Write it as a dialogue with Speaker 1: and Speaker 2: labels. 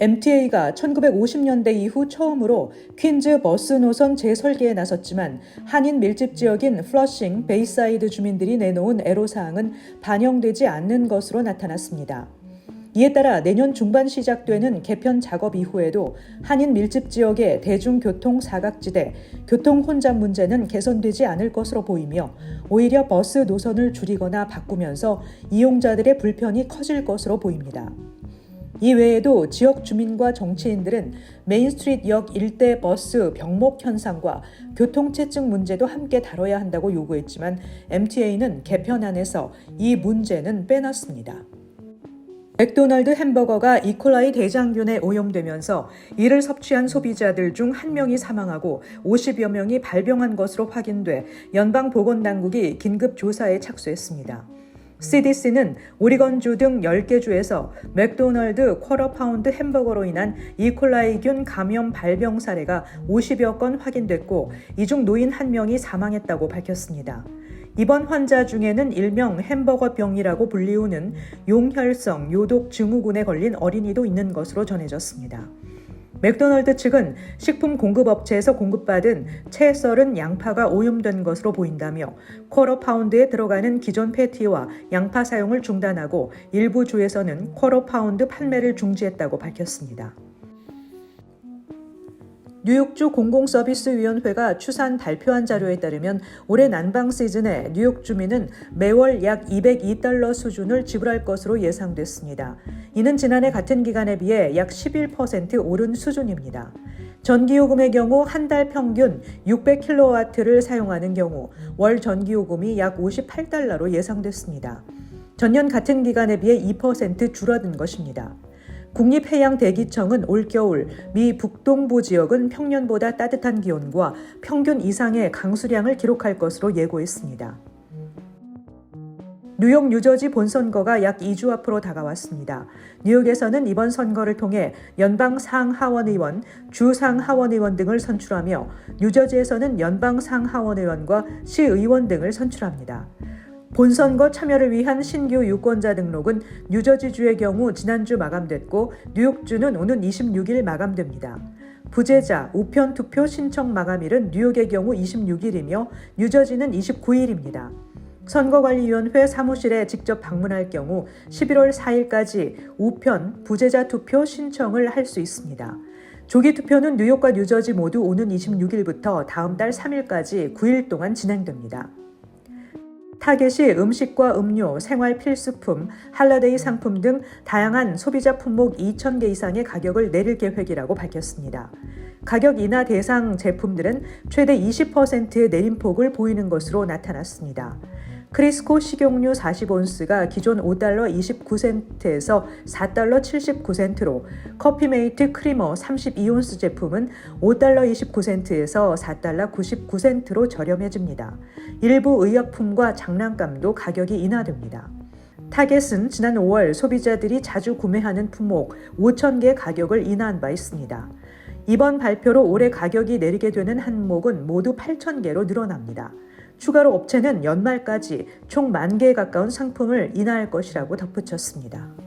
Speaker 1: MTA가 1950년대 이후 처음으로 퀸즈 버스 노선 재설계에 나섰지만 한인 밀집 지역인 플러싱, 베이사이드 주민들이 내놓은 애로사항은 반영되지 않는 것으로 나타났습니다. 이에 따라 내년 중반 시작되는 개편 작업 이후에도 한인 밀집 지역의 대중교통 사각지대, 교통 혼잡 문제는 개선되지 않을 것으로 보이며 오히려 버스 노선을 줄이거나 바꾸면서 이용자들의 불편이 커질 것으로 보입니다. 이 외에도 지역 주민과 정치인들은 메인스트리트역 일대 버스 병목 현상과 교통체증 문제도 함께 다뤄야 한다고 요구했지만 MTA는 개편안에서 이 문제는 빼놨습니다. 맥도날드 햄버거가 이콜라이 대장균에 오염되면서 이를 섭취한 소비자들 중 1명이 사망하고 50여 명이 발병한 것으로 확인돼 연방보건당국이 긴급 조사에 착수했습니다. CDC는 오리건주 등 10개 주에서 맥도널드 쿼터 파운드 햄버거로 인한 이콜라이균 감염 발병 사례가 50여 건 확인됐고 이 중 노인 1명이 사망했다고 밝혔습니다. 이번 환자 중에는 일명 햄버거병이라고 불리우는 용혈성 요독 증후군에 걸린 어린이도 있는 것으로 전해졌습니다. 맥도널드 측은 식품 공급업체에서 공급받은 채 썰은 양파가 오염된 것으로 보인다며 쿼터 파운드에 들어가는 기존 패티와 양파 사용을 중단하고 일부 주에서는 쿼터 파운드 판매를 중지했다고 밝혔습니다. 뉴욕주 공공서비스위원회가 추산 발표한 자료에 따르면 올해 난방 시즌에 뉴욕 주민은 매월 약 $202 수준을 지불할 것으로 예상됐습니다. 이는 지난해 같은 기간에 비해 약 11% 오른 수준입니다. 전기요금의 경우 한 달 평균 600kW를 사용하는 경우 월 전기요금이 약 $58로 예상됐습니다. 전년 같은 기간에 비해 2% 줄어든 것입니다. 국립해양대기청은 올겨울 미 북동부 지역은 평년보다 따뜻한 기온과 평균 이상의 강수량을 기록할 것으로 예고했습니다. 뉴욕 뉴저지 본선거가 약 2주 앞으로 다가왔습니다. 뉴욕에서는 이번 선거를 통해 연방 상하원의원, 주 상하원의원 등을 선출하며 뉴저지에서는 연방 상하원의원과 시의원 등을 선출합니다. 본선거 참여를 위한 신규 유권자 등록은 뉴저지주의 경우 지난주 마감됐고 뉴욕주는 오는 26일 마감됩니다. 부재자, 우편 투표 신청 마감일은 뉴욕의 경우 26일이며 뉴저지는 29일입니다. 선거관리위원회 사무실에 직접 방문할 경우 11월 4일까지 우편, 부재자 투표 신청을 할 수 있습니다. 조기 투표는 뉴욕과 뉴저지 모두 오는 26일부터 다음 달 3일까지 9일 동안 진행됩니다. 타겟이 음식과 음료, 생활 필수품, 할러데이 상품 등 다양한 소비자 품목 2,000개 이상의 가격을 내릴 계획이라고 밝혔습니다. 가격 인하 대상 제품들은 최대 20%의 내림폭을 보이는 것으로 나타났습니다. 크리스코 식용유 40온스가 기존 $5.29에서 $4.79로, 커피메이트 크리머 32온스 제품은 $5.29에서 $4.99로 저렴해집니다. 일부 의약품과 장난감도 가격이 인하됩니다. 타겟은 지난 5월 소비자들이 자주 구매하는 품목 5,000개 가격을 인하한 바 있습니다. 이번 발표로 올해 가격이 내리게 되는 항목은 모두 8,000개로 늘어납니다. 추가로 업체는 연말까지 총 10,000개에 가까운 상품을 인하할 것이라고 덧붙였습니다.